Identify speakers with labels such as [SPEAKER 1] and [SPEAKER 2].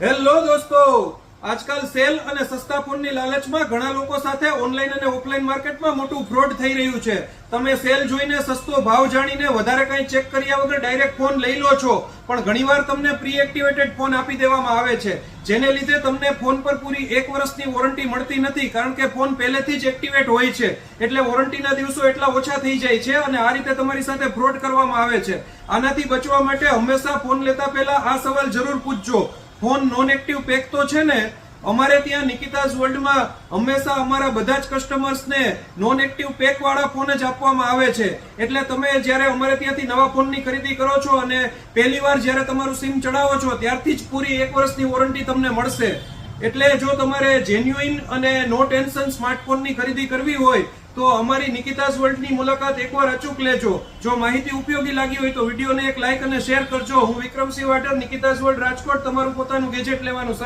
[SPEAKER 1] Hello દોસ્તો, આજકાલ cell અને સસ્તા ફોનની લાલચમાં ઘણા લોકો સાથે ઓનલાઈન અને ઓફલાઈન માર્કેટમાં મોટું ફ્રોડ થઈ રહ્યું છે. તમે સેલ જોઈને સસ્તો ભાવ જાણીને વધારે કંઈ ચેક કર્યા વગર ડાયરેક્ટ ફોન લઈ લો છો, પણ ઘણીવાર તમને પ્રી એક્ટિવેટેડ ફોન આપી દેવામાં આવે છે, જેને લીધે તમને ફોન પર પૂરી 1 વર્ષની વોરંટી મળતી નથી, કારણ કે ફોન પહેલેથી જ એક્ટિવેટ હોય છે. એટલે વોરંટીના દિવસો એટલા ઓછા થઈ જાય છે અને આ રીતે તમારી સાથે ફ્રોડ કરવામાં આવે છે. આનાથી બચવા માટે હંમેશા ફોન લેતા પહેલા આ સવાલ જરૂર પૂછજો, ફોન નોન એક્ટિવ પેક તો છે ને? અમારે ત્યાં નિકિતાઝ વર્લ્ડમાં હંમેશા અમારા બધા જ કસ્ટમર્સને નોન એક્ટિવ પેક વાળા ફોન જ આપવામાં આવે છે. એટલે તમે જ્યારે અમારે ત્યાંથી નવા ફોનની ખરીદી કરો છો અને પહેલીવાર જ્યારે તમારું સિમ ચડાવો છો ત્યારથી જ પૂરી 1 વર્ષની વોરંટી તમને મળશે. એટલે જો તમારે જેન્યુઇન અને નો ટેન્શન સ્માર્ટફોનની ખરીદી કરવી હોય તો અમારી નિકિતાઝ વર્લ્ડની મુલાકાત એકવાર અચૂક લેજો. જો માહિતી ઉપયોગી લાગી હોય તો વિડીયોને એક લાઇક અને શેર કરજો. હું વિક્રમસિંહ વાઢેર, નિકિતાઝ વર્લ્ડ રાજકોટ, તમારું પોતાનું ગેજેટ લેવાનું સર.